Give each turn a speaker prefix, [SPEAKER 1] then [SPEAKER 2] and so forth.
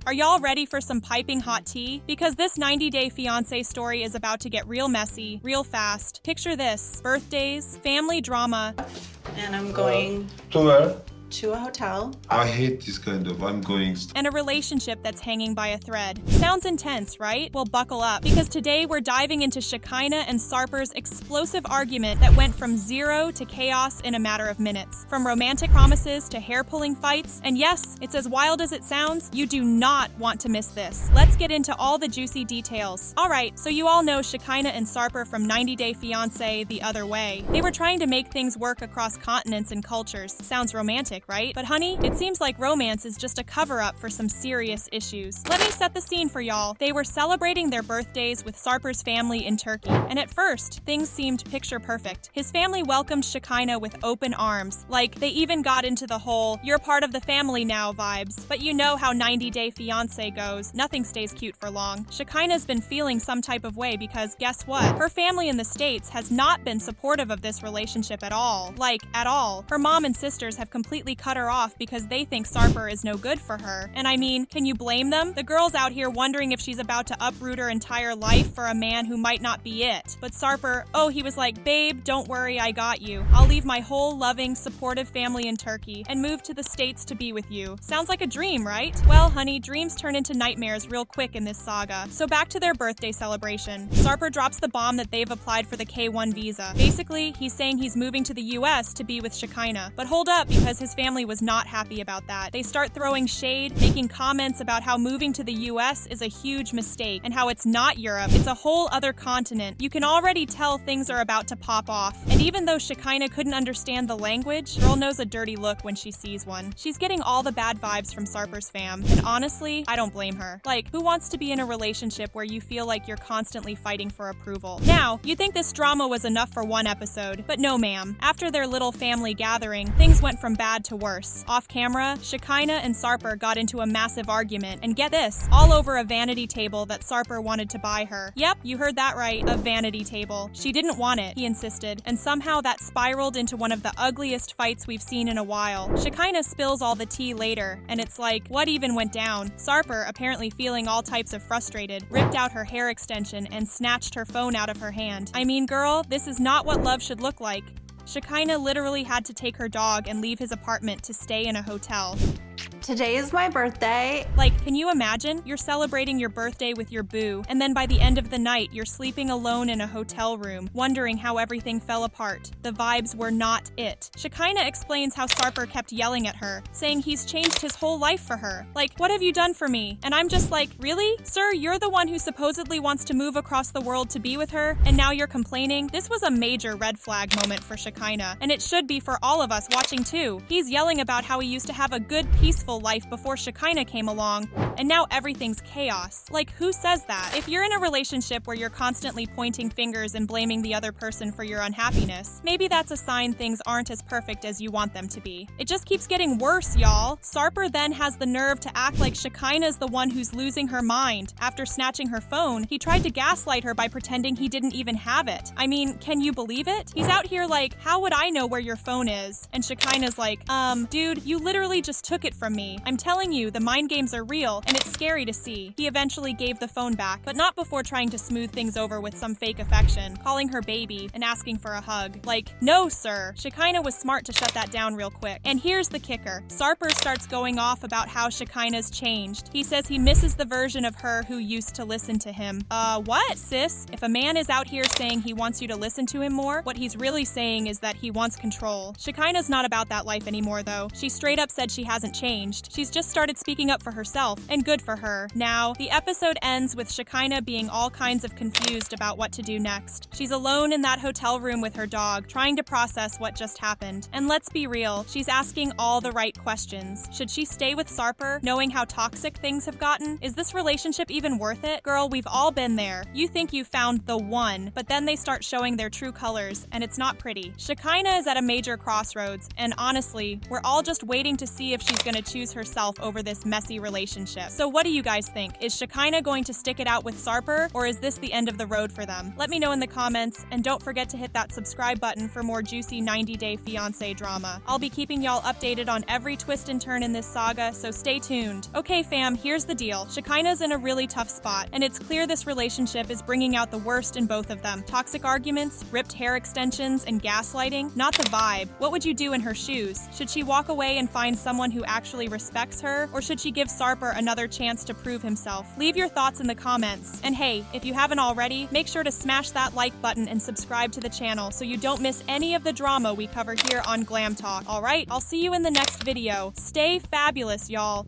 [SPEAKER 1] Are y'all ready for some piping hot tea? Because this 90-day fiancé story is about to get real messy, real fast. Picture this: birthdays, family drama,
[SPEAKER 2] and I'm going
[SPEAKER 3] to where?
[SPEAKER 2] to a hotel.
[SPEAKER 3] I hate this kind of, I'm going.
[SPEAKER 1] and a relationship that's hanging by a thread. Sounds intense, right? Well, buckle up, because today we're diving into Shekinah and Sarper's explosive argument that went from zero to chaos in a matter of minutes. From romantic promises to hair-pulling fights, and yes, it's as wild as it sounds, you do not want to miss this. Let's get into all the juicy details. Alright, so you all know Shekinah and Sarper from 90 Day Fiancé The Other Way. They were trying to make things work across continents and cultures. Sounds romantic, right? But honey, it seems like romance is just a cover-up for some serious issues. Let me set the scene for y'all. They were celebrating their birthdays with Sarper's family in Turkey, and at first, things seemed picture perfect. His family welcomed Shekinah with open arms, like they even got into the whole "you're part of the family now" vibes. But you know how 90 Day Fiancé goes, nothing stays cute for long. Shekinah's been feeling some type of way because guess what? Her family in the States has not been supportive of this relationship at all. Like, at all. Her mom and sisters have completely cut her off because they think Sarper is no good for her. And I mean, can you blame them? The girl's out here wondering if she's about to uproot her entire life for a man who might not be it. But Sarper, oh, he was like, "Babe, don't worry, I got you. I'll leave my whole loving, supportive family in Turkey and move to the States to be with you." Sounds like a dream, right? Well, honey, dreams turn into nightmares real quick in this saga. So back to their birthday celebration. Sarper drops the bomb that they've applied for the K-1 visa. Basically, he's saying he's moving to the US to be with Shekinah. But hold up, because his family was not happy about that. They start throwing shade, making comments about how moving to the US is a huge mistake and how it's not Europe, it's a whole other continent. You can already tell things are about to pop off. And even though Shekinah couldn't understand the language, girl knows a dirty look when she sees one. She's getting all the bad vibes from Sarper's fam. And honestly, I don't blame her. Like, who wants to be in a relationship where you feel like you're constantly fighting for approval? Now, you'd think this drama was enough for one episode, but no ma'am. After their little family gathering, things went from bad to worse. Off camera, Shekinah and Sarper got into a massive argument, and get this, all over a vanity table that Sarper wanted to buy her. Yep, you heard that right, a vanity table. She didn't want it, he insisted, and somehow that spiraled into one of the ugliest fights we've seen in a while. Shekinah spills all the tea later, and it's like, what even went down? Sarper, apparently feeling all types of frustrated, ripped out her hair extension and snatched her phone out of her hand. I mean, girl, this is not what love should look like. Shekinah literally had to take her dog and leave his apartment to stay in a hotel.
[SPEAKER 2] Today is my birthday.
[SPEAKER 1] Like, can you imagine? You're celebrating your birthday with your boo, and then by the end of the night, you're sleeping alone in a hotel room, wondering how everything fell apart. The vibes were not it. Shekinah explains how Sarper kept yelling at her, saying he's changed his whole life for her. Like, what have you done for me? And I'm just like, really? Sir, you're the one who supposedly wants to move across the world to be with her, and now you're complaining? This was a major red flag moment for Shekinah, and it should be for all of us watching too. He's yelling about how he used to have a good, peaceful life before Shekinah came along, and now everything's chaos. Like, who says that? If you're in a relationship where you're constantly pointing fingers and blaming the other person for your unhappiness, maybe that's a sign things aren't as perfect as you want them to be. It just keeps getting worse, y'all. Sarper then has the nerve to act like Shekinah's the one who's losing her mind. After snatching her phone, he tried to gaslight her by pretending he didn't even have it. I mean, can you believe it? He's out here like, how would I know where your phone is? And Shekinah's like, dude, you literally just took it from me. I'm telling you, the mind games are real, and it's scary to see. He eventually gave the phone back, but not before trying to smooth things over with some fake affection, calling her baby and asking for a hug. Like, no, sir. Shekinah was smart to shut that down real quick. And here's the kicker. Sarper starts going off about how Shekinah's changed. He says he misses the version of her who used to listen to him. What, sis? If a man is out here saying he wants you to listen to him more, what he's really saying is that he wants control. Shekinah's not about that life anymore, though. She straight up said she hasn't changed. She's just started speaking up for herself, and good for her. Now, the episode ends with Shekinah being all kinds of confused about what to do next. She's alone in that hotel room with her dog, trying to process what just happened. And let's be real, she's asking all the right questions. Should she stay with Sarper, knowing how toxic things have gotten? Is this relationship even worth it? Girl, we've all been there. You think you found the one, but then they start showing their true colors, and it's not pretty. Shekinah is at a major crossroads, and honestly, we're all just waiting to see if she's gonna choose herself over this messy relationship. relationship. So what do you guys think? Is Shekinah going to stick it out with Sarper, or is this the end of the road for them? Let me know in the comments, and don't forget to hit that subscribe button for more juicy 90-day fiancé drama. I'll be keeping y'all updated on every twist and turn in this saga, so stay tuned. Okay fam, here's the deal. Shekinah's in a really tough spot, and it's clear this relationship is bringing out the worst in both of them. Toxic arguments, ripped hair extensions, and gaslighting, not the vibe. What would you do in her shoes? Should she walk away and find someone who actually respects her, or should she give Sarper another chance to prove himself? Leave your thoughts in the comments. And hey, if you haven't already, make sure to smash that like button and subscribe to the channel so you don't miss any of the drama we cover here on GlamTalk. Alright, I'll see you in the next video. Stay fabulous, y'all.